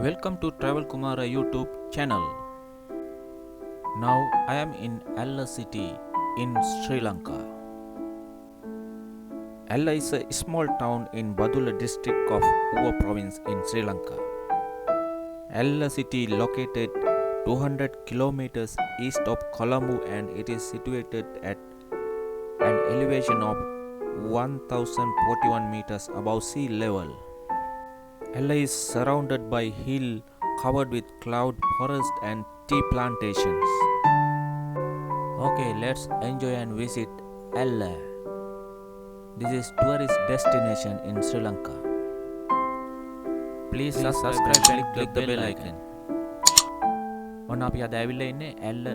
Welcome to Travel Kumara YouTube channel. Now I am in Ella city in Sri Lanka. Ella is a small town in Badulla District of Uva province in Sri Lanka. Ella city located 200 kilometers east of Colombo and it is situated at an elevation of 1041 meters above sea level. Ella is surrounded by hill covered with cloud forest and tea plantations. Okay, let's enjoy and visit Ella. This is tourist destination in Sri Lanka. Please subscribe and click the bell icon. ඔන්න අපි අද ඇවිල්ලා ඉන්නේ ඇල්ල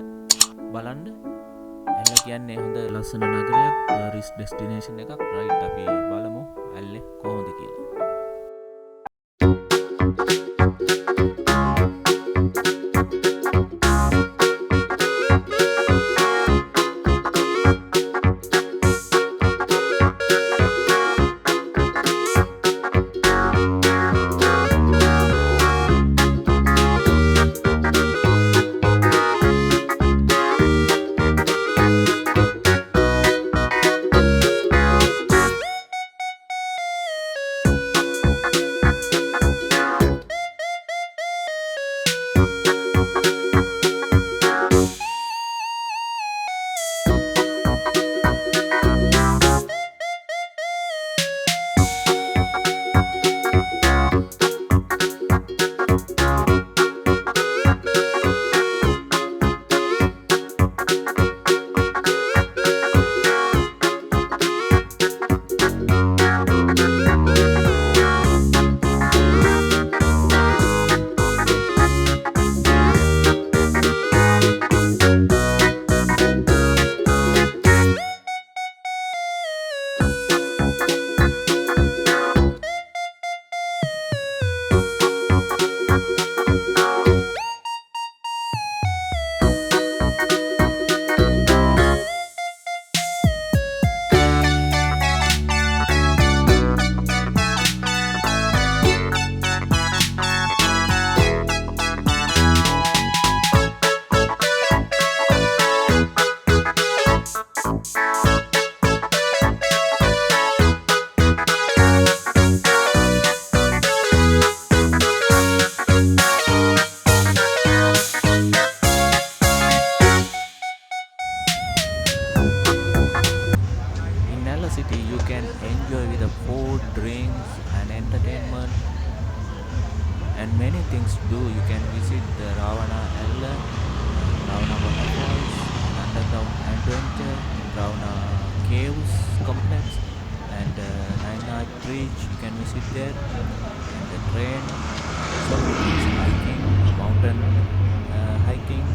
බලන්න. ඇල්ල කියන්නේ හොඳ ලස්සන නගරයක්, tourist destination එකක්. right අපි බලමු ඇල්ලේ කොහොමද කියලා. City you can enjoy with the food, drinks and entertainment and many things to do. You can visit the Ravana waterfalls, underground adventure, Ravana caves complex and Nine Bridge you can visit there, and the train, so hiking, mountain hiking.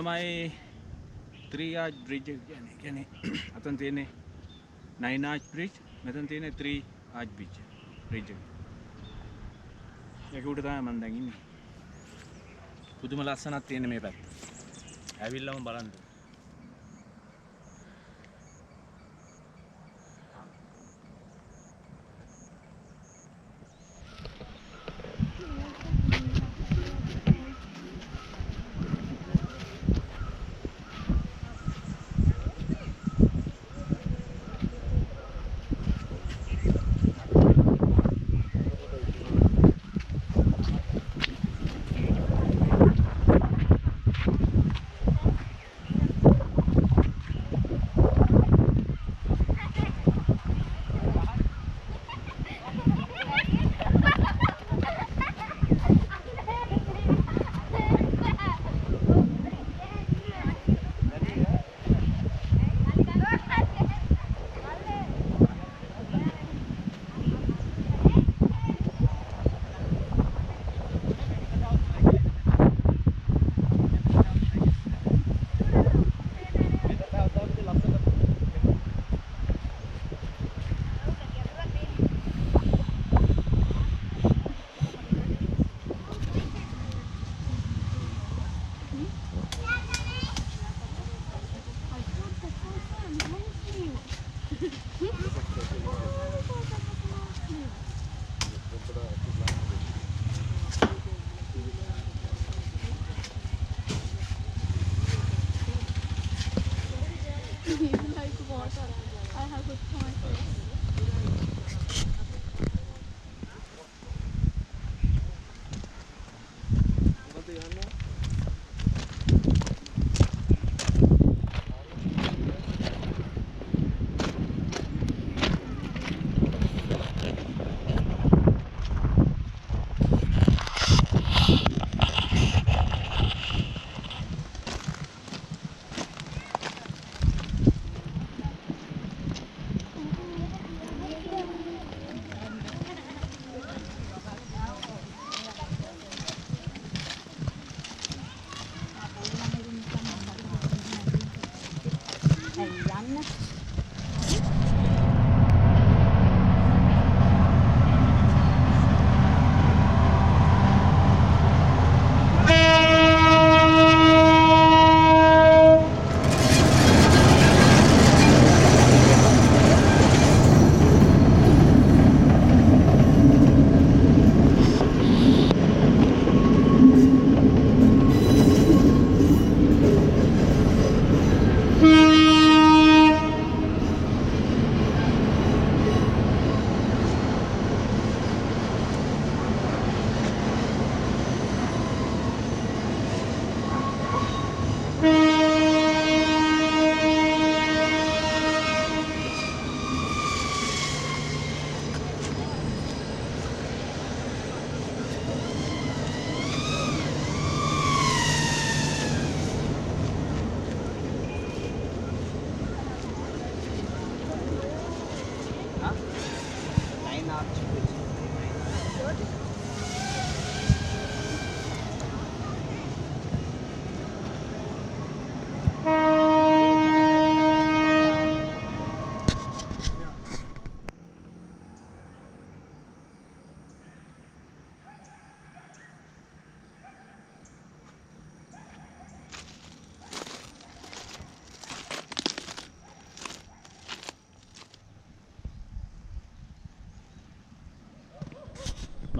තමයි 3 arch bridge එක කියන්නේ. කියන්නේ අතන තියෙන්නේ 9 arch bridge, මෙතන තියෙන්නේ 3 arch bridge එක. ඒක උඩ තමයි මම දැන් ඉන්නේ. පුදුම ලස්සනක් තියෙන මේ පැත්ත. ඇවිල්ලාම බලන්න.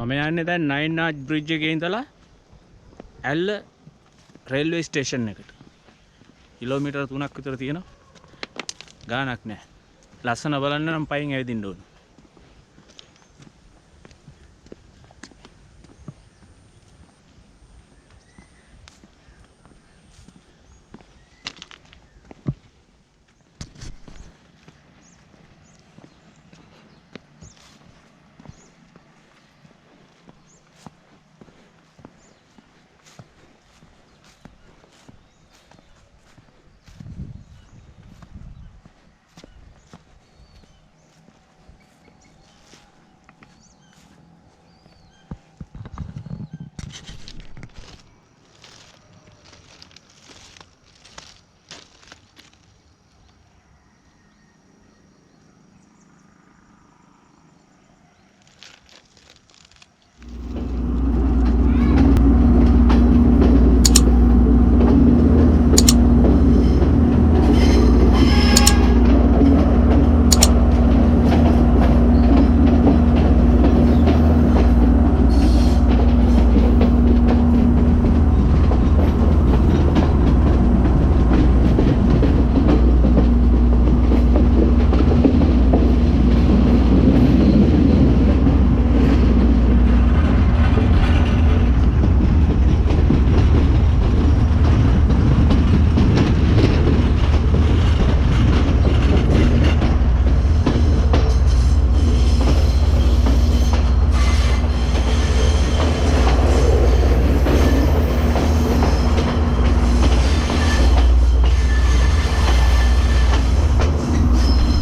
මම යන්නේ දැන් 9 arch bridge එකේ ඉඳලා ඇල්ල රේල්වේ ස්ටේෂන් එකට. කිලෝමීටර් 3ක් විතර තියෙනවා. ගාණක් නැහැ. ලස්සන බලන්න නම් පයින් ඇවිදින්න ඕනේ.